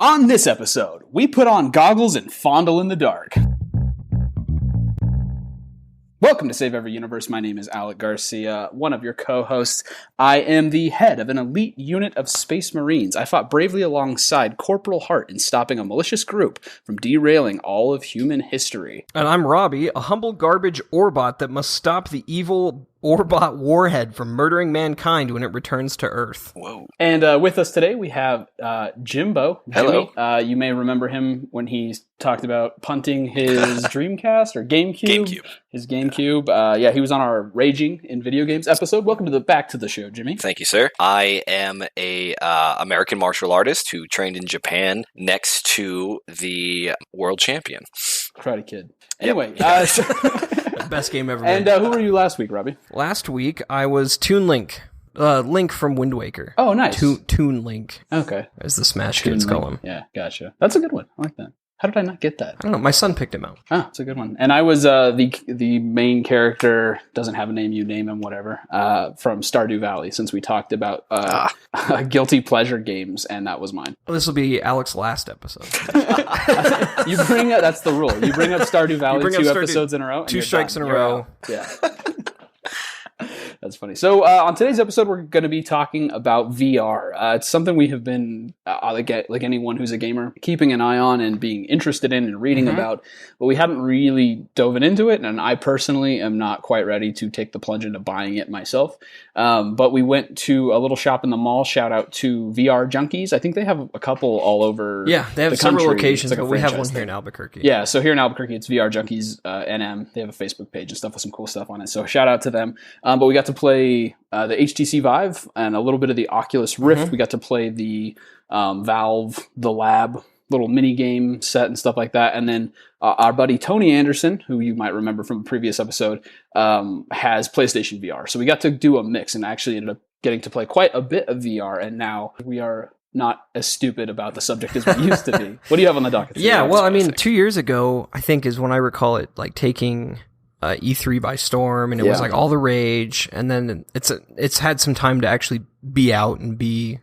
On this episode, we put on goggles and fondle in the dark. Welcome to Save Every Universe. My name is Alec Garcia, one of your co-hosts. I am the head of an elite unit of Space Marines. I fought bravely alongside Corporal Hart in stopping a malicious group from derailing all of human history. And I'm Robbie, a humble garbage Orbot that must stop the evil Orbot warhead from murdering mankind when it returns to Earth. Whoa. And with us today, we have Jimbo. Hello. Jimmy. You may remember him when he talked about punting his Dreamcast or GameCube. His GameCube. Yeah, he was on our Raging in Video Games episode. Welcome to the back to the show, Jimmy. Thank you, sir. I am a American martial artist who trained in Japan next to the world champion. Karate Kid. Anyway, Best game ever made. And who were you last week, Robbie? Last week, I was Toon Link. Link from Wind Waker. Oh, nice. Toon Link. Okay. As the Smash kids call him. Yeah, gotcha. That's a good one. I like that. How did I not get that? I don't know. My son picked him out. Oh, it's a good one. And I was the main character, doesn't have a name, you name him, whatever, from Stardew Valley, since we talked about guilty pleasure games, and that was mine. Well, this will be Alec's last episode. You bring up, that's the rule. You bring up Stardew Valley two episodes in a row. Two strikes in a row. Yeah. That's funny. So on today's episode, we're going to be talking about VR. It's something we have been, like anyone who's a gamer, keeping an eye on and being interested in and reading about, but we haven't really dove into it, and I personally am not quite ready to take the plunge into buying it myself. But we went to a little shop in the mall. Shout out to VR Junkies. I think they have a couple all over. Yeah, they have several locations, but we have one here in Albuquerque. Yeah, so here in Albuquerque, it's VR Junkies NM. They have a Facebook page and stuff with some cool stuff on it. So shout out to them. But we got to play the HTC Vive and a little bit of the Oculus Rift. We got to play the Valve, the Lab little mini game set and stuff like that. And then our buddy Tony Anderson, who you might remember from a previous episode, has PlayStation VR. So we got to do a mix and actually ended up getting to play quite a bit of VR. And now we are not as stupid about the subject as we used to be. What do you have on the docket? Yeah, well, I mean, 2 years ago, I think is when I recall it, like taking E3 by storm, and it was like all the rage, and then it's had some time to actually be out and be,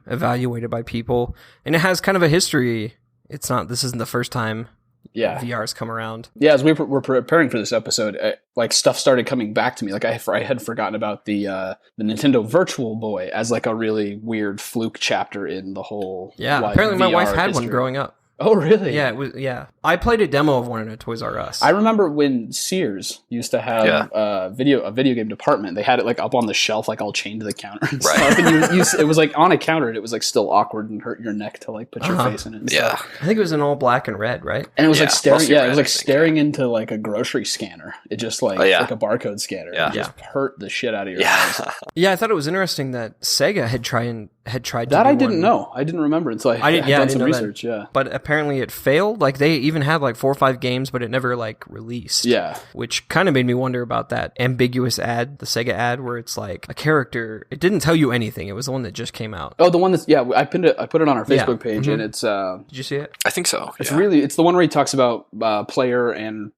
evaluated by people, and it has kind of a history. This isn't the first time VR's come around. Yeah, as we were preparing for this episode, like stuff started coming back to me. Like I had forgotten about the Nintendo Virtual Boy as like a really weird fluke chapter in the whole. Yeah, apparently my wife had one growing up. Oh, really? Yeah, it was. Yeah, I played a demo of one in a Toys R Us. I remember when Sears used to have a video game department. They had it like up on the shelf, like all chained to the counter and stuff. And it was like on a counter, and it was like still awkward and hurt your neck to like put your face in it. And stuff. I think it was in all black and red, right? And it was like staring. Yeah, it was like staring into like a grocery scanner. It just like a barcode scanner. Yeah, it just hurt the shit out of your eyes. Yeah, I thought it was interesting that Sega had tried that. To I didn't know. I didn't remember until I had done some research. Yeah, but apparently it failed. Like they even had like 4 or 5 games, but it never like released. Yeah, which kind of made me wonder about that ambiguous ad, the Sega ad, where it's like a character. It didn't tell you anything. It was the one that just came out. Oh, the one that's I put it on our Facebook page, and it's. Did you see it? I think so. It's the one where he talks about player and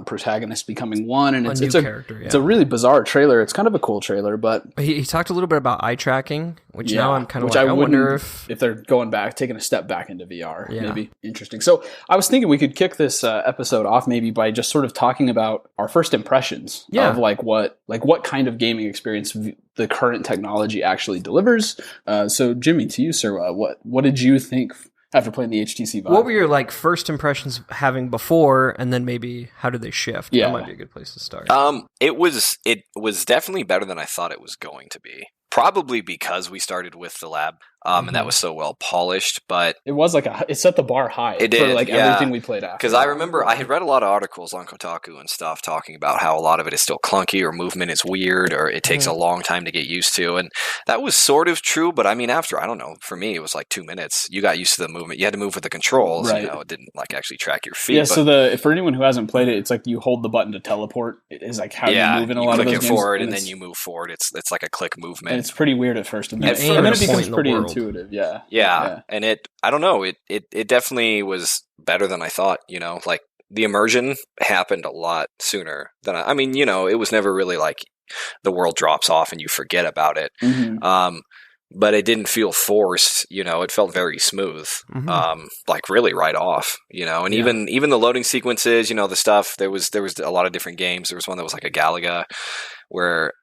protagonist becoming one, and it's a character. It's a really bizarre trailer. It's kind of a cool trailer, but he talked a little bit about eye tracking, which now I'm kind of like, I wonder if they're going back, taking a step back into VR. Maybe interesting. So I was thinking we could kick this episode off maybe by just sort of talking about our first impressions of like what kind of gaming experience the current technology actually delivers. So Jimmy, to you, sir, what did you think after playing the HTC Vive? What were your like first impressions having before, and then maybe how did they shift? Yeah. That might be a good place to start. It was definitely better than I thought it was going to be. Probably because we started with the Lab, and that was so well polished, but it was like it set the bar high for like everything we played after. Because I remember I had read a lot of articles on Kotaku and stuff talking about how a lot of it is still clunky or movement is weird or it takes a long time to get used to, and that was sort of true. But I mean, after, I don't know, for me it was like 2 minutes. You got used to the movement. You had to move with the controls. Right. It didn't like actually track your feet. Yeah. So for anyone who hasn't played it, it's like you hold the button to teleport. It is like how you move in a lot of those games. You click it forward and then you move forward. It's like a click movement. And it's pretty weird at first, and then it becomes pretty intuitive. Yeah. And I don't know, it definitely was better than I thought, like the immersion happened a lot sooner than I mean, it was never really like the world drops off and you forget about it. but it didn't feel forced. It felt very smooth, like really right off. And even the loading sequences, the stuff. There was a lot of different games. There was one that was like a Galaga, where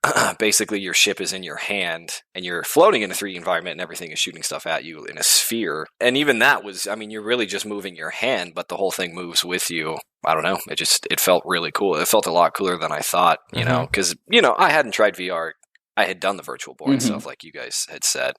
basically your ship is in your hand and you're floating in a 3D environment and everything is shooting stuff at you in a sphere. And even that was, you're really just moving your hand, but the whole thing moves with you. I don't know. It felt really cool. It felt a lot cooler than I thought, because, I hadn't tried VR. I had done the virtual board stuff like you guys had said.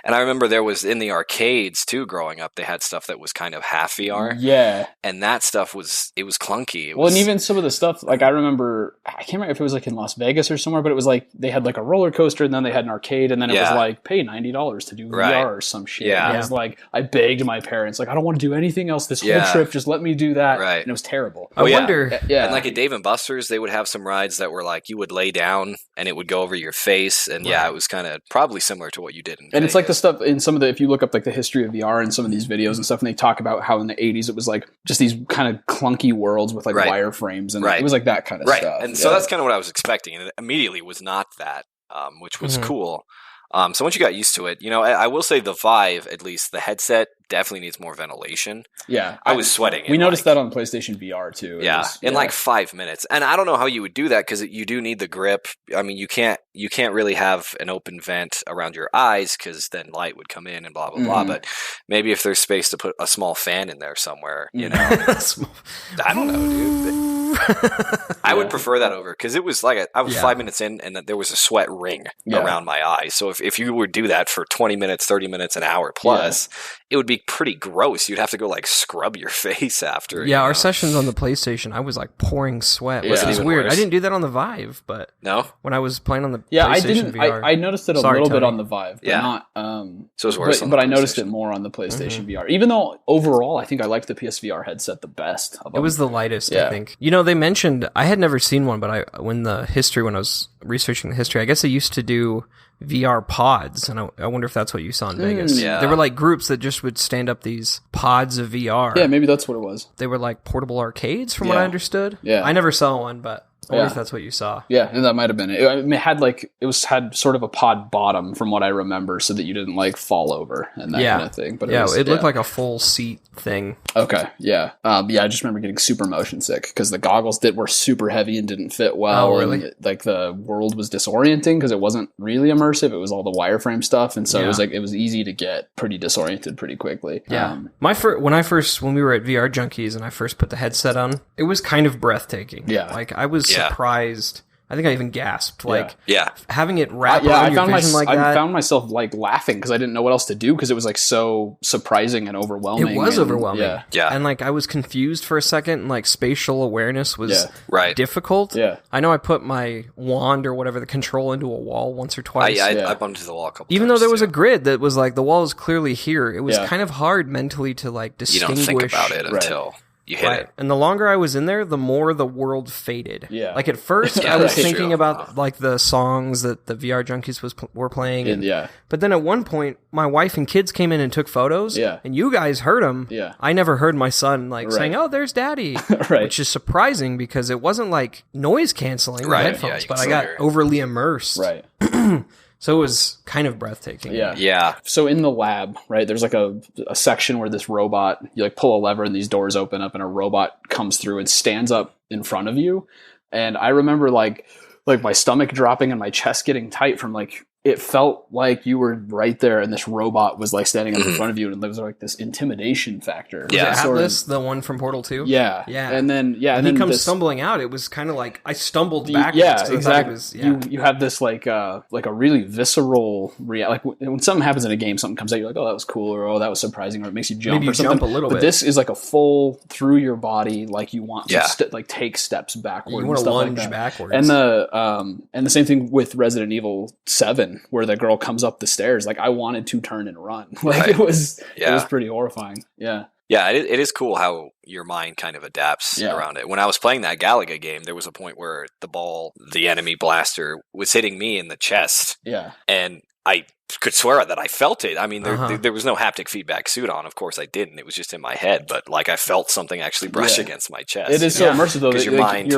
And I remember there was in the arcades too growing up, they had stuff that was kind of half VR. Yeah. And that stuff was clunky. And even some of the stuff, like I remember, I can't remember if it was like in Las Vegas or somewhere, but it was like they had like a roller coaster and then they had an arcade and then it was like pay $90 to do VR or some shit. Yeah. And I was like, I begged my parents, like, I don't want to do anything else this whole trip. Just let me do that. Right. And it was terrible. I wonder. Yeah. And like at Dave & Buster's, they would have some rides that were like you would lay down and it would go over your face. And it was kind of probably similar to what you did in Vegas. It's like the stuff in some of the, if you look up like the history of VR in some of these videos and stuff, and they talk about how in the 80s it was like just these kind of clunky worlds with like wireframes and it was like that kind of stuff. And so that's kind of what I was expecting. And it immediately was not that, which was cool. So once you got used to it, I will say the Vive, at least the headset, definitely needs more ventilation. Yeah. I was sweating. We noticed that on PlayStation VR too. In like 5 minutes. And I don't know how you would do that because you do need the grip. I mean, you can't really have an open vent around your eyes because then light would come in and blah, blah, blah. But maybe if there's space to put a small fan in there somewhere, I don't know, dude. I would prefer that over because it was like I was 5 minutes in and there was a sweat ring around my eyes. So if you would do that for 20 minutes, 30 minutes, an hour plus, it would be pretty gross. You'd have to go like scrub your face after. Yeah, our sessions on the PlayStation, I was like pouring sweat. Which is weird. Worse. I didn't do that on the Vive, but when I was playing on the PlayStation VR. I noticed it a little bit on the Vive, but not. So it was worse. But I noticed it more on the PlayStation VR. Even though overall, I think I liked the PSVR headset the best. It was the lightest, I think. They mentioned I had never seen one, but when I was researching the history, I guess they used to do VR pods, and I wonder if that's what you saw in Vegas. Yeah. There were like groups that just would stand up these pods of VR. Yeah, maybe that's what it was. They were like portable arcades, from what I understood. Yeah, I never saw one, but I wonder if that's what you saw. Yeah, and that might have been it. It had sort of a pod bottom from what I remember, so that you didn't like fall over and that kind of thing. But it looked like a full seat thing. Okay, yeah, I just remember getting super motion sick because the goggles were super heavy and didn't fit well. Oh, really? And like the world was disorienting because it wasn't really immersive. It was all the wireframe stuff, and so it was easy to get pretty disoriented pretty quickly. Yeah, when we were at VR Junkies and I first put the headset on, it was kind of breathtaking. Yeah, like I was surprised. I think I even gasped. Having it wrap around your vision like that. I found myself like laughing because I didn't know what else to do because it was like so surprising and overwhelming. It was overwhelming. Yeah. And like I was confused for a second. And like spatial awareness was difficult. Yeah. I know I put my wand or whatever, the control into a wall once or twice. I bumped into the wall a couple Even times, though there was a grid that was like the wall is clearly here, it was kind of hard mentally to like distinguish. You don't think about it until you hit it. And the longer I was in there, the more the world faded. Yeah. Like at first, I was thinking about like the songs that the VR Junkies were playing. But then at one point, my wife and kids came in and took photos. Yeah. And you guys heard them. Yeah. I never heard my son like saying, "Oh, there's Daddy," which is surprising because it wasn't like noise canceling the headphones, but I got overly immersed. Right. So it was kind of breathtaking. Yeah. So in the lab, right, there's like a section where this robot, you like pull a lever and these doors open up and a robot comes through and stands up in front of you. And I remember like my stomach dropping and my chest getting tight from like, it felt like you were right there and this robot was like standing up in front of you and there was like this intimidation factor. Was it Atlas, the one from Portal 2? Yeah. And then, and he comes stumbling out. It was kind of like, I stumbled backwards. Yeah, exactly. You have this like a really visceral like when something happens in a game, something comes out, you're like, oh, that was cool, or oh, that was surprising, or it makes you jump. Maybe you jump a little bit. But this is like a full through your body, like you want to like take steps backward. You want to lunge like backwards. And the same thing with Resident Evil 7, where the girl comes up the stairs. Like I wanted to turn and run. Like it was pretty horrifying. Yeah. Yeah, it is cool how your mind kind of adapts around it. When I was playing that Galaga game, there was a point where the enemy blaster, was hitting me in the chest. Yeah. And I could swear that I felt it. I mean, there was no haptic feedback suit on. Of course, I didn't. It was just in my head. But like, I felt something actually brush against my chest. It is so immersive though. Because your mind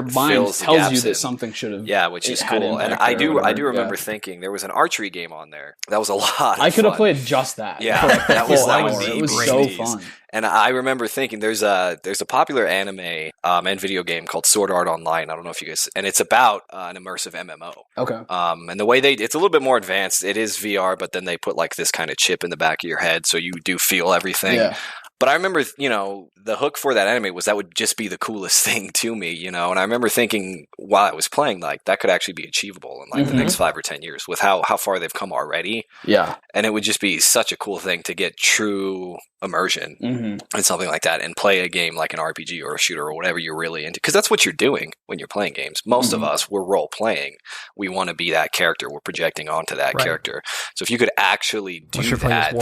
tells you that something should have. Yeah, which is cool. And I do remember thinking there was an archery game on there. That was a lot. I could have played just that. Yeah, that was it was so fun. And I remember thinking there's a popular anime and video game called Sword Art Online. I don't know if you guys, and it's about an immersive MMO. Okay. And the way it's a little bit more advanced. It is VR, but then they put like this kind of chip in the back of your head, so you do feel everything. Yeah. But I remember, the hook for that anime was that would just be the coolest thing to me, And I remember thinking while I was playing, like, that could actually be achievable in like the next 5 or 10 years with how far they've come already. Yeah. And it would just be such a cool thing to get true immersion and something like that and play a game like an RPG or a shooter or whatever you're really into. Because that's what you're doing when you're playing games. Most of us, we're role playing. We want to be that character. We're projecting onto that character. So if you could actually do that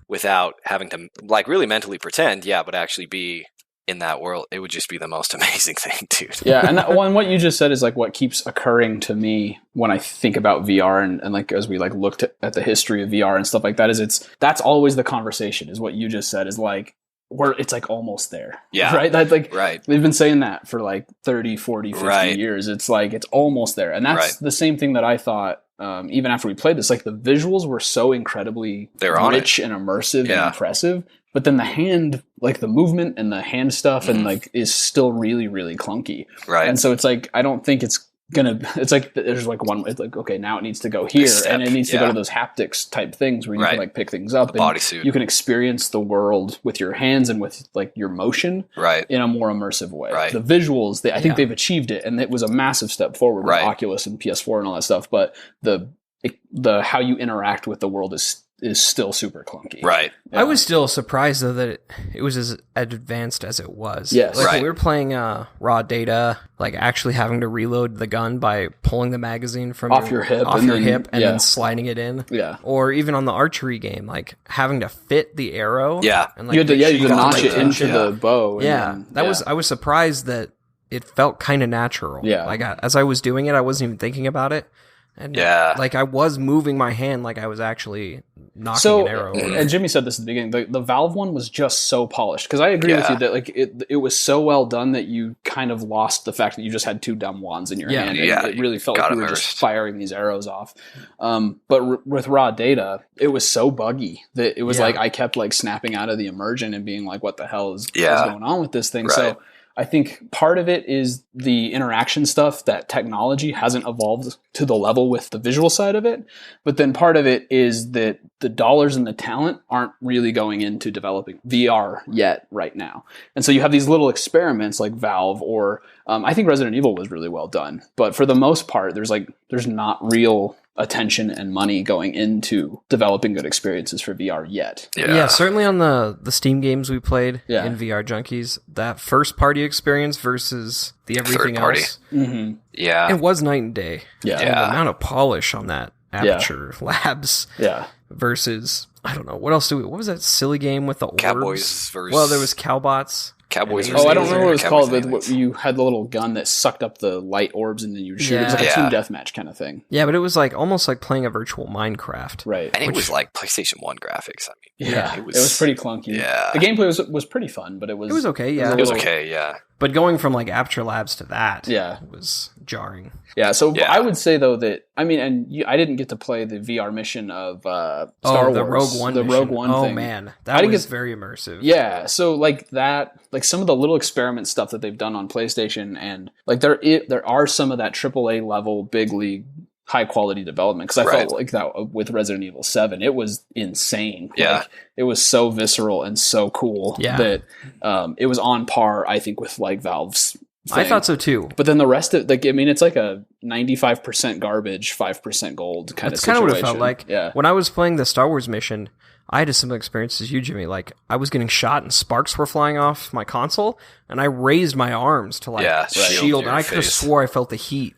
without having to like really mentally pretend, but actually be in that world, it would just be the most amazing thing, dude. Yeah, and what you just said is like what keeps occurring to me when I think about VR and like as we like looked at the history of VR and stuff like that is that's always the conversation is what you just said is like it's like almost there. Yeah. Right? That like right. They've been saying that for like 30, 40, 50 years. It's like it's almost there. And that's the same thing that I thought even after we played this, like the visuals were so incredibly rich and immersive and impressive. But then the hand, like the movement and the hand stuff and like is still really, really clunky. Right. And so it's like, I don't think it's like, there's like it's like, okay, now it needs to go here and it needs to go to those haptics type things where you can like pick things up. Bodysuit. You can experience the world with your hands and with like your motion in a more immersive way. Right. The visuals, I think they've achieved it and it was a massive step forward with Oculus and PS4 and all that stuff. But the how you interact with the world is still super clunky. Right. I was still surprised though that it was as advanced as it was. Yes. Like when we were playing raw data, like actually having to reload the gun by pulling the magazine from off your hip and then sliding it in. Yeah. Or even on the archery game, like having to fit the arrow. Yeah. And like you had to notch it into the bow. I was surprised that it felt kind of natural. Yeah. Like as I was doing it, I wasn't even thinking about it. And like I was moving my hand like I was actually knocking an arrow. And Jimmy said this at the beginning, the Valve one was just so polished. Because I agree with you that like it was so well done that you kind of lost the fact that you just had two dumb wands in your hand. Yeah, it really felt like you were just firing these arrows off. But with raw data, it was so buggy that it was like I kept like snapping out of the immersion and being like, what the hell is going on with this thing? Right. So I think part of it is the interaction stuff, that technology hasn't evolved to the level with the visual side of it. But then part of it is that the dollars and the talent aren't really going into developing VR yet right now. And so you have these little experiments like Valve or I think Resident Evil was really well done. But for the most part, there's not real attention and money going into developing good experiences for VR yet. Yeah, certainly on the Steam games we played in VR Junkies, that first party experience versus the everything else. Mm-hmm. Yeah. It was night and day. Yeah. And the amount of polish on that Aperture Labs versus, I don't know, what was that silly game with the orbs? Cowboys versus... Well, there was Cowbots. Cowboys. I don't remember what it was called, but you had the little gun that sucked up the light orbs and then you'd shoot. It was like a team deathmatch kind of thing. Yeah, but it was like almost like playing a virtual Minecraft. Right. And it was like PlayStation 1 graphics. I mean, it was pretty clunky. Yeah. The gameplay was pretty fun, but it was okay, yeah. It was okay, yeah. But going from like Aperture Labs to that was jarring. Yeah, so I would say though that, I mean, I didn't get to play the VR mission of Star Wars. The Rogue One mission. Rogue One thing. Oh man, that was very immersive. Yeah, so like that, like some of the little experiment stuff that they've done on PlayStation and like there are some of that AAA level big league high quality development because I felt like that with Resident Evil 7 it was insane. Like, it was so visceral and so cool that it was on par I think with like Valve's thing. I thought so too. But then the rest of like I mean it's like a 95% garbage 5% gold kind of situation. That's kind of what it felt like. Yeah. When I was playing the Star Wars mission, I had a similar experience as you, Jimmy. Like, I was getting shot and sparks were flying off my console, and I raised my arms to, like, shield, and I could have swore I felt the heat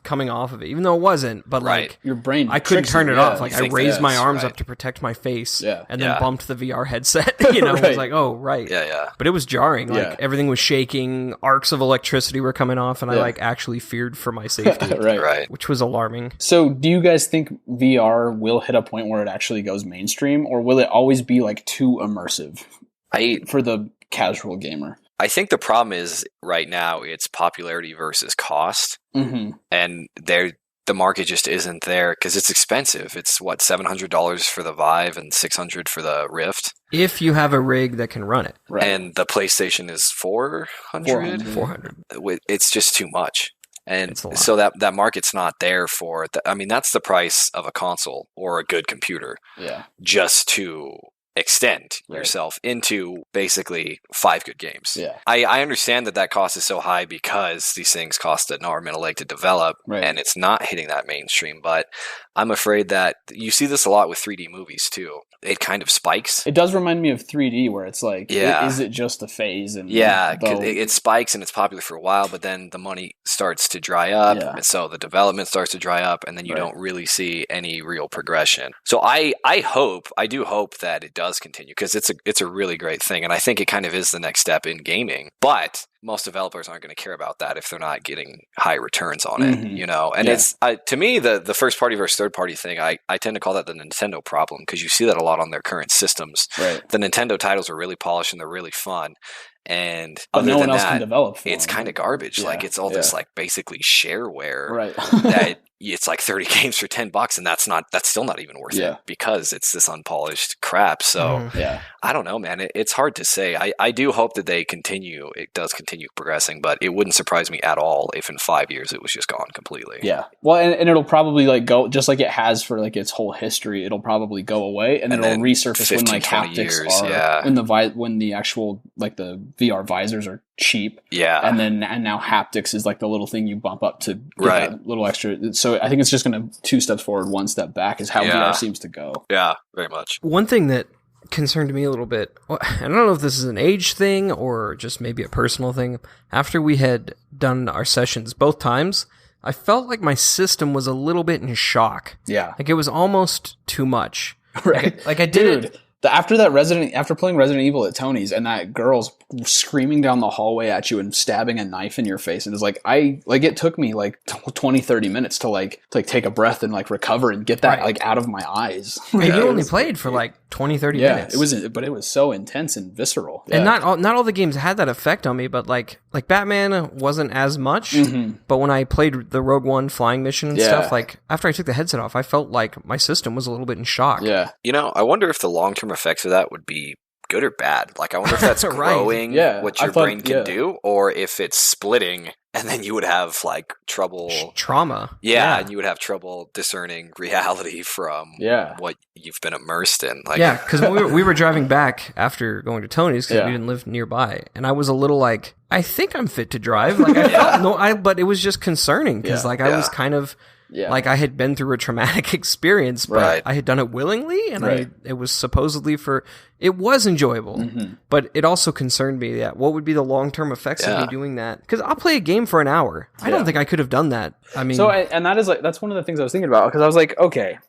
coming off of it, even though it wasn't, but, like, your brain I couldn't turn it off. Like, I raised my arms up to protect my face, and then bumped the VR headset, you know, it was like, oh, right. But it was jarring. Like, everything was shaking, arcs of electricity were coming off, and I, like, actually feared for my safety, which was alarming. So, do you guys think VR will hit a point where it actually goes mainstream, or will it always be, like, too immersive for the casual gamer? I think the problem is right now it's popularity versus cost, and the market just isn't there because it's expensive. It's what, $700 for the Vive and $600 for the Rift. If you have a rig that can run it, and the PlayStation is $400. It's just too much. And so that market's not there for it. I mean, that's the price of a console or a good computer. Just to extend yourself into basically 5 good games. I understand that cost is so high because these things cost an arm and a leg to develop, and it's not hitting that mainstream. But I'm afraid that you see this a lot with 3D movies too. It kind of spikes. It does remind me of 3D, where it's like, is it just a phase? And it spikes and it's popular for a while, but then the money starts to dry up, and so the development starts to dry up, and then you don't really see any real progression. So I do hope that it does continue, because it's a really great thing, and I think it kind of is the next step in gaming. But most developers aren't going to care about that if they're not getting high returns on it, you know? And it's, to me, the first party versus third party thing, I tend to call that the Nintendo problem, because you see that a lot on their current systems. The Nintendo titles are really polished and they're really fun. And but no one else can develop for it's kind of garbage. Like, it's all this, like, basically shareware that it's like 30 games for $10, and that's still not even worth it, because it's this unpolished crap. So I don't know, man. It's hard to say. I do hope that it does continue progressing, but it wouldn't surprise me at all if in 5 years it was just gone completely. Well, and it'll probably, like, go just like it has for, like, its whole history. It'll probably go away, and then it'll resurface 15, when, like, haptics are when the actual, like, the VR visors are cheap, and now haptics is like the little thing you bump up to get that little extra. So I think it's just going to 2 steps forward, 1 step back is how VR seems to go. Very much. One thing that concerned me a little bit, I don't know if this is an age thing or just maybe a personal thing. After we had done our sessions both times, I felt like my system was a little bit in shock. Like, it was almost too much. Like I did it. After playing Resident Evil at Tony's, and that girl's screaming down the hallway at you and stabbing a knife in your face, and it's like, it took me like 20-30 minutes to take a breath and, like, recover and get that like out of my eyes. And you only played for like 20-30 minutes. But it was so intense and visceral. And not all the games had that effect on me, but like Batman wasn't as much. But when I played the Rogue One flying mission and stuff, like, after I took the headset off, I felt like my system was a little bit in shock. You know, I wonder if the long-term effects of that would be good or bad. Like, I wonder if that's growing what your brain can do, or if it's splitting, and then you would have, like, trauma. And you would have trouble discerning reality from what you've been immersed in. Like, because we were driving back after going to Tony's, because we didn't live nearby, and I was a little like, I think I'm fit to drive. Like, I felt but it was just concerning, because I was kind of like, I had been through a traumatic experience, but I had done it willingly, and it was supposedly it was enjoyable, but it also concerned me that what would be the long-term effects of me doing that? Because I'll play a game for an hour. I don't think I could have done that. I mean, and that is like, that's one of the things I was thinking about, because I was like, okay,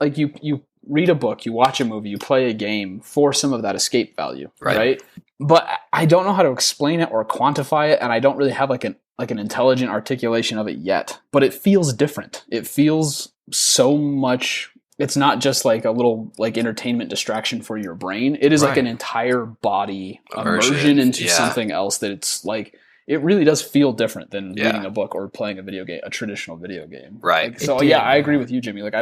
like, you read a book, you watch a movie, you play a game for some of that escape value, right? But I don't know how to explain it or quantify it, and I don't really have like an intelligent articulation of it yet. But it feels different. It feels so much. It's not just like a little, like, entertainment distraction for your brain. It is like an entire body immersion into something else that it's like, it really does feel different than reading a book or playing a video game, a traditional video game. Like, so I agree with you, Jimmy. Like,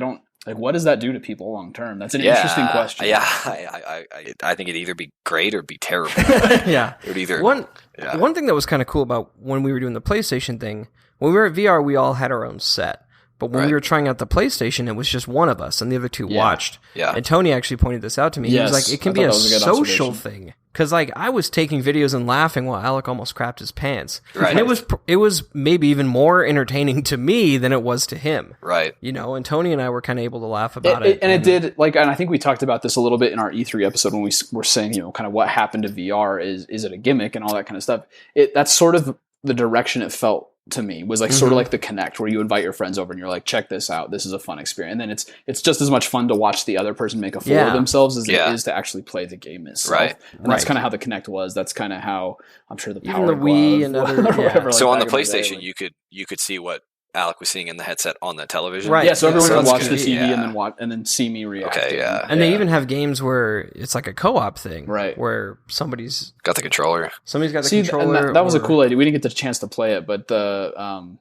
what does that do to people long term? That's an interesting question. I think it'd either be great or be terrible. It would either one thing that was kind of cool about when we were doing the PlayStation thing, when we were at VR, we all had our own set. But when we were trying out the PlayStation, it was just one of us, and the other two watched. And Tony actually pointed this out to me. He was like, it can be a social thing. Because like I was taking videos and laughing while Alec almost crapped his pants, Right. and it was maybe even more entertaining to me than it was to him. Right. You know, and Tony and I were kind of able to laugh about it. And it did, like, and I think we talked about this a little bit in our E3 episode when we were saying, you know, kind of what happened to VR. Is it a gimmick and all that kind of stuff? That's sort of the direction it felt to me, was like sort of like the Connect, where you invite your friends over and you're like, check this out, this is a fun experience. And then it's just as much fun to watch the other person make a fool of themselves as it is to actually play the game itself. Right. And that's kind of how the Connect was. That's kind of how I'm sure the Even Power the Wii Glove and other- or whatever. So like on the back in day, PlayStation, like- you could see what Alec was seeing in the headset on the television. Right. yeah, so everyone So would that's watch the good. TV Yeah. and then see me react. Okay, yeah. And they even have games where it's like a co-op thing, Right. Where somebody's Got the controller, got the See, and controller. that was a or- cool idea. We didn't get the chance to play it, but the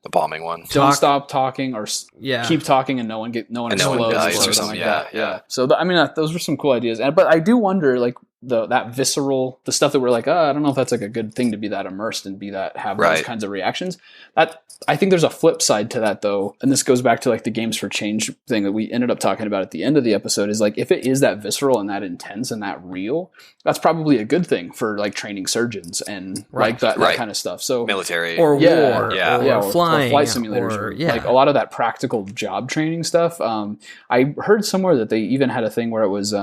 the bombing one. don't stop talking or Yeah. keep talking and no one And no one explodes dies or or something something. like that. Yeah. So those were some cool ideas. But I do wonder, like, that visceral, the stuff that we're like, I don't know if that's like a good thing to be that immersed and have those Right. kinds of reactions. That I think there's a flip side to that though, and this goes back to like the Games for Change thing that we ended up talking about at the end of the episode. Is like, if it is that visceral and that intense and that real, that's probably a good thing for like training surgeons and like that kind of stuff. So Military. or Yeah. war, Yeah. or flying, or flight simulators, or, or, like a lot of that practical job training stuff. I heard somewhere that they even had a thing where it was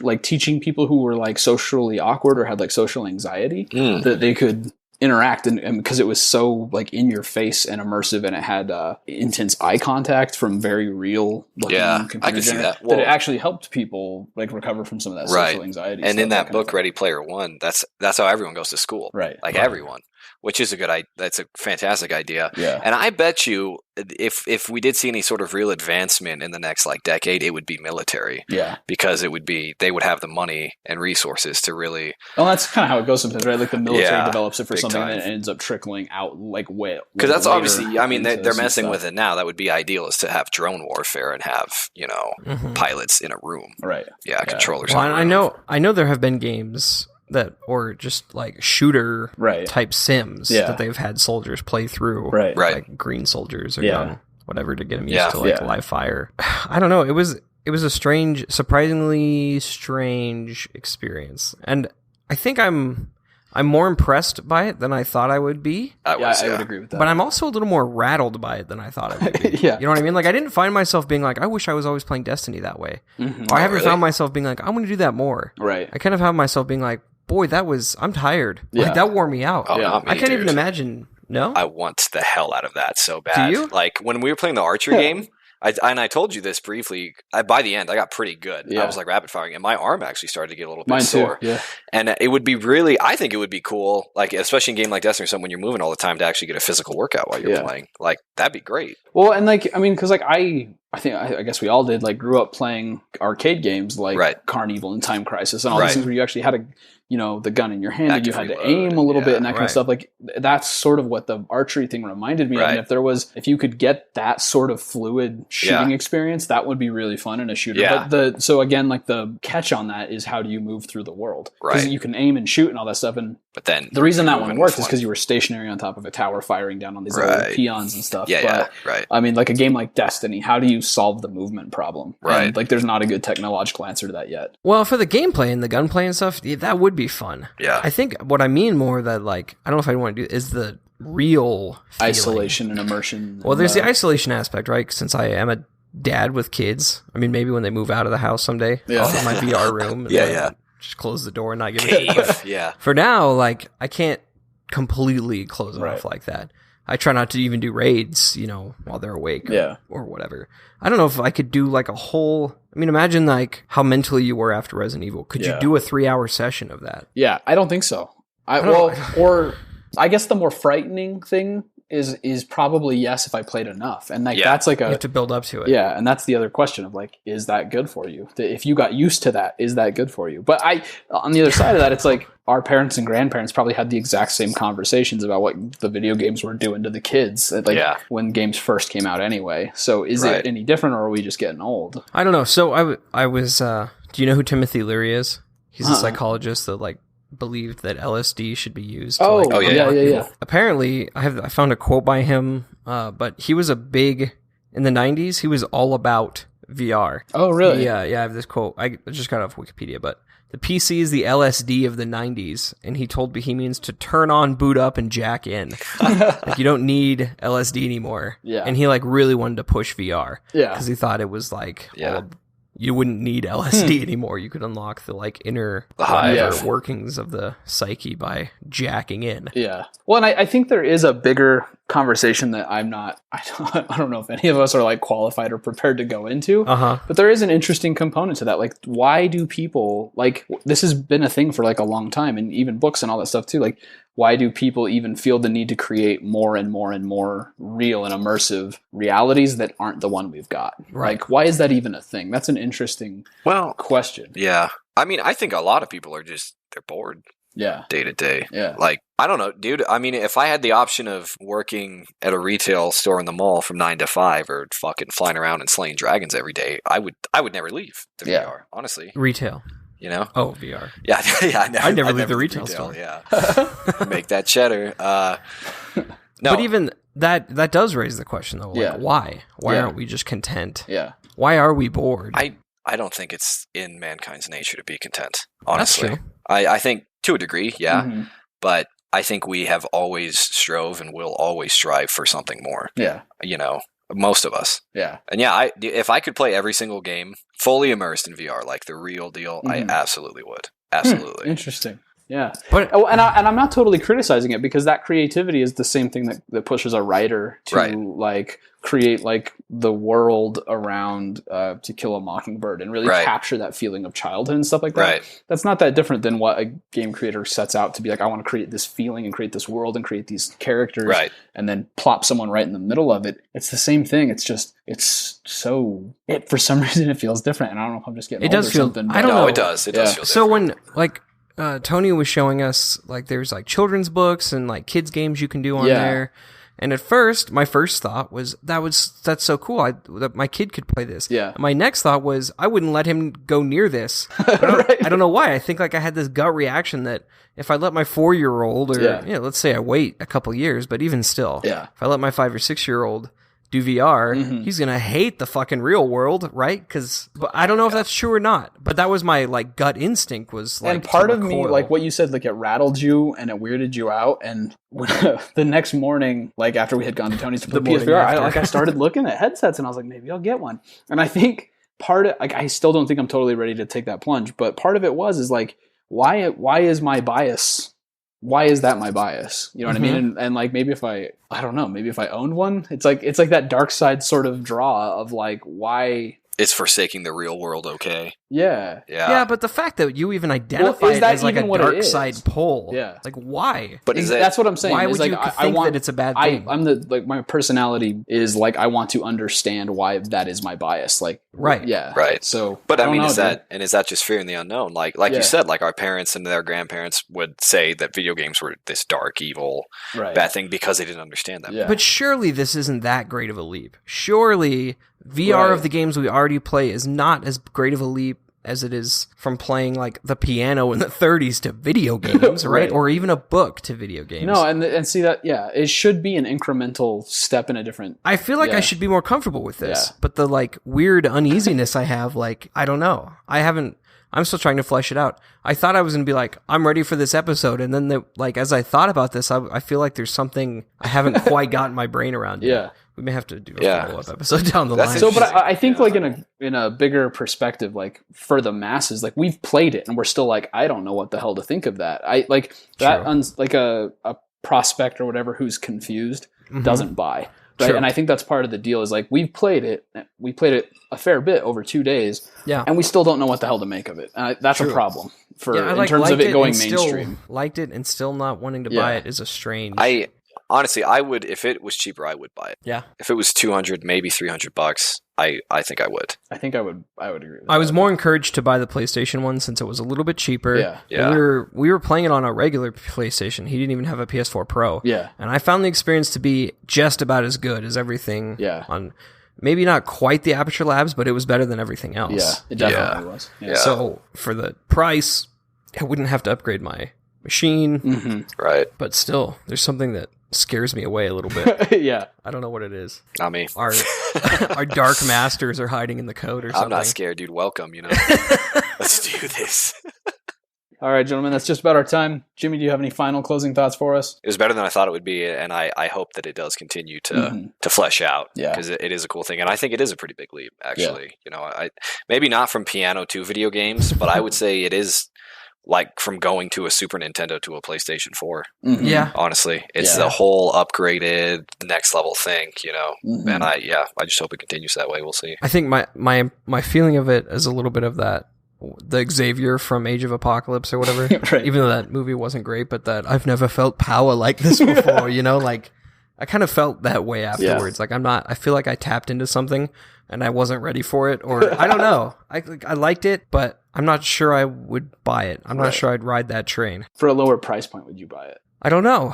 like teaching people who were like socially awkward or had like social anxiety that they could interact, and because it was so like in your face and immersive, and it had intense eye contact from very real looking computer I can see that. that it actually helped people like recover from some of that social anxiety. And stuff, in that kind of book, thing. Ready Player One, that's how everyone goes to school. Right. Like everyone, which is that's a fantastic idea. Yeah. And I bet you if we did see any sort of real advancement in the next like decade, it would be military. Yeah. Because they would have the money and resources to really. Well, that's kind of how it goes sometimes, right? Like the military develops it for big something time. and it ends up trickling out like way. Because that's later obviously, I mean, into they're some messing stuff. with it now. That would be ideal, is to have drone warfare and have, pilots in a room. Right. Yeah, controllers. Well, in a I room. know there have been games that, or just like shooter type sims that they've had soldiers play through, Right. Like green soldiers or whatever, to get them used Yeah. to like live fire. I don't know. It was a surprisingly strange experience, and I think I'm more impressed by it than I thought I would be. I would agree with that. But I'm also a little more rattled by it than I thought I would be. Yeah. You know what I mean? Like, I didn't find myself being like, I wish I was always playing Destiny that way. Mm-hmm. Or I haven't found myself being like, I'm going to do that more. Right. I kind of found myself being like, boy, I'm tired. Yeah. Like, that wore me out. Oh, not me, I can't even dude. imagine. No? I want the hell out of that so bad. Do you? Like when we were playing the archery game, I told you this briefly. By the end, I got pretty good. Yeah. I was like rapid firing, and my arm actually started to get a little bit Mine sore. too. Yeah. And it would be I think it would be cool, like especially in a game like Destiny or something, when you're moving all the time, to actually get a physical workout while you're playing. Like that'd be great. Well, and like, I mean, because like I guess we all did, like, grew up playing arcade games like Carnival and Time Crisis and all these things where you actually had the gun in your hand and you had to aim a little bit and that kind of stuff. Like, that's sort of what the archery thing reminded me of. And if you could get that sort of fluid shooting experience, that would be really fun in a shooter. Yeah. But so again, like, the catch on that is, how do you move through the world? Because you can aim and shoot and all that stuff. And but then the reason that one worked is because you were stationary on top of a tower firing down on these little peons and stuff. But, I mean, like a game like Destiny, how do you solve the movement problem? Right. And, like, there's not a good technological answer to that yet. Well, for the gameplay and the gunplay and stuff, that would be fun. Yeah. I think what I mean more that, like, I don't know if I want to do is the real feeling. Isolation and immersion. Well, there's the isolation aspect, right? Since I am a dad with kids, I mean, maybe when they move out of the house someday, I'll have my VR room. And just close the door and not give a shit. Yeah. For now, like, I can't completely close it off like that. I try not to even do raids, while they're awake or whatever. I don't know if I could do like a whole... I mean, imagine like how mentally you were after Resident Evil. Could you do a 3-hour session of that? Yeah, I don't think so. Or I guess the more frightening thing is probably yes, if I played enough. And like that's like you have to build up to it. Yeah, and that's the other question of like, is that good for you? If you got used to that, is that good for you? But on the other side of that, it's like our parents and grandparents probably had the exact same conversations about what the video games were doing to the kids, like when games first came out anyway. So is it any different, or are we just getting old? I don't know. So I was do you know who Timothy Leary is? He's a psychologist that like believed that LSD should be used. Yeah. Apparently, I found a quote by him, but he was in the 90s, he was all about VR. Oh, really? Yeah, I have this quote. I just got it off Wikipedia, but the PC is the LSD of the 90s, and he told Bohemians to turn on, boot up, and jack in. Like, you don't need LSD anymore. Yeah. And he, like, really wanted to push VR. Yeah. Because he thought it was, like, you wouldn't need LSD anymore. You could unlock the, like, inner workings of the psyche by jacking in. Yeah. Well, and I think there is a bigger conversation that I don't know if any of us are like qualified or prepared to go into, but there is an interesting component to that. Like, why do people, like, this has been a thing for like a long time, and even books and all that stuff too. Like, why do people even feel the need to create more and more and more real and immersive realities that aren't the one we've got? Right. Like, why is that even a thing? That's an interesting question. Yeah. I mean, I think a lot of people are just, they're bored. Yeah. Day to day. Yeah. Like, I don't know, dude. I mean, if I had the option of working at a retail store in the mall from 9 to 5 or fucking flying around and slaying dragons every day, I would never leave the VR, honestly. Retail. You know? Oh, VR. Yeah. I'd never leave the retail store. Yeah. Make that cheddar. No. But even that does raise the question, though. Like, why? Why aren't we just content? Yeah. Why are we bored? I don't think it's in mankind's nature to be content, honestly. That's true. I think to a degree, but I think we have always strove and will always strive for something more. Yeah. You know, most of us. Yeah. And if I could play every single game fully immersed in VR, like the real deal, I absolutely would. Absolutely. Interesting. Yeah. But and I'm not totally criticizing it, because that creativity is the same thing that pushes a writer to like create like the world around To Kill a Mockingbird and really capture that feeling of childhood and stuff like that. Right. That's not that different than what a game creator sets out to be like. I want to create this feeling and create this world and create these characters and then plop someone right in the middle of it. It's the same thing. It's just, for some reason it feels different. And I don't know if I'm just getting old or something. I don't know. It does. It does feel different. So when like Tony was showing us, like, there's like children's books and like kids games you can do on there. And at first, my first thought was that's so cool. That my kid could play this. Yeah. My next thought was I wouldn't let him go near this. I don't know why. I think like I had this gut reaction that if I let my 4-year-old or let's say I wait a couple years, but even still, if I let my 5 or 6-year-old do VR, he's gonna hate the fucking real world, right? But I don't know if that's true or not. But that was my like gut instinct was like. And part of me, like what you said, like it rattled you and it weirded you out. And when, the next morning, like after we had gone to Tony's to play PSVR, I started looking at headsets and I was like, maybe I'll get one. And I think part of, like, I still don't think I'm totally ready to take that plunge. But part of it is like, why is my bias? Why is that my bias? You know what I mean? And like, maybe if I don't know, maybe if I owned one, it's like that dark side sort of draw of like, why it's forsaking the real world. Okay. Yeah, but the fact that you even identify it as like a dark side pull, like why? But that's what I'm saying. Why would like, you think that it's a bad thing? I'm the like my personality is like I want to understand why that is my bias. Like right. So, but I mean, is that just fear in the unknown? Like you said, like our parents and their grandparents would say that video games were this dark, evil, bad thing because they didn't understand them. Yeah. But surely this isn't that great of a leap. Surely VR of the games we already play is not as great of a leap as it is from playing like the piano in the 30s to video games, right? Or even a book to video games. No, and see that, it should be an incremental step in a different... I feel like I should be more comfortable with this, but the like weird uneasiness I have, like, I don't know. I'm still trying to flesh it out. I thought I was going to be like, I'm ready for this episode. And then as I thought about this, I feel like there's something I haven't quite gotten my brain around yet. Yeah. We may have to do a follow-up episode down the line. So, but I think like in a bigger perspective, like for the masses, like we've played it and we're still like, I don't know what the hell to think of that. I like that like a prospect or whatever who's confused doesn't buy. Right. True. And I think that's part of the deal is like we've played it. We played it a fair bit over 2 days. Yeah. And we still don't know what the hell to make of it. That's a problem in terms of it going mainstream. Liked it and still not wanting to buy it is a strange. Honestly, I would, if it was cheaper, I would buy it. Yeah. If it was $200, maybe $300, I think I would. I think I would agree with that. I was more encouraged to buy the PlayStation one since it was a little bit cheaper. Yeah. We were playing it on a regular PlayStation. He didn't even have a PS4 Pro. Yeah. And I found the experience to be just about as good as everything on maybe not quite the Aperture Labs, but it was better than everything else. Yeah, it definitely was. Yeah. So for the price, I wouldn't have to upgrade my machine. Mm-hmm. Right. But still, there's something that scares me away a little bit. Yeah. I don't know what it is. Not me. Our dark masters are hiding in the code or something. I'm not scared, dude. Welcome, Let's do this. All right, gentlemen, that's just about our time. Jimmy, do you have any final closing thoughts for us? It was better than I thought it would be, and I hope that it does continue to flesh out, because it is a cool thing, and I think it is a pretty big leap, actually. I maybe not from piano to video games, but I would say it is like from going to a Super Nintendo to a PlayStation 4. Yeah. Honestly, it's the whole upgraded next level thing, and I just hope it continues that way. We'll see. I think my feeling of it is a little bit of that, the Xavier from Age of Apocalypse or whatever, right. Even though that movie wasn't great, but that I've never felt power like this before, like I kind of felt that way afterwards. Like I feel like I tapped into something and I wasn't ready for it, or I don't know. I liked it, but I'm not sure I would buy it. I'm not sure I'd ride that train. For a lower price point, would you buy it? I don't know.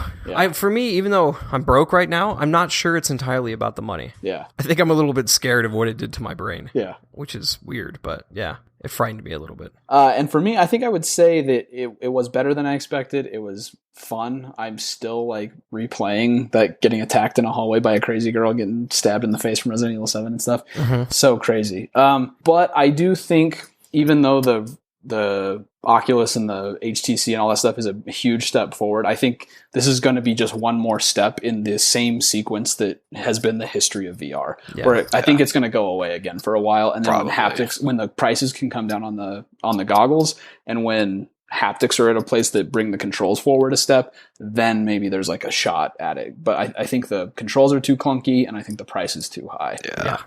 For me, even though I'm broke right now, I'm not sure it's entirely about the money. Yeah. I think I'm a little bit scared of what it did to my brain. Yeah. Which is weird, but yeah, it frightened me a little bit. And for me, I think I would say that it was better than I expected. It was fun. I'm still like replaying that getting attacked in a hallway by a crazy girl getting stabbed in the face from Resident Evil 7 and stuff. So crazy. But I do think, even though the Oculus and the HTC and all that stuff is a huge step forward, I think this is going to be just one more step in the same sequence that has been the history of VR, where I think it's going to go away again for a while. And then when the prices can come down on the goggles, and when haptics are at a place that bring the controls forward a step, then maybe there's like a shot at it. But I think the controls are too clunky, and I think the price is too high. Yeah.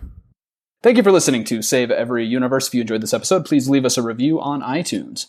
Thank you for listening to Save Every Universe. If you enjoyed this episode, please leave us a review on iTunes.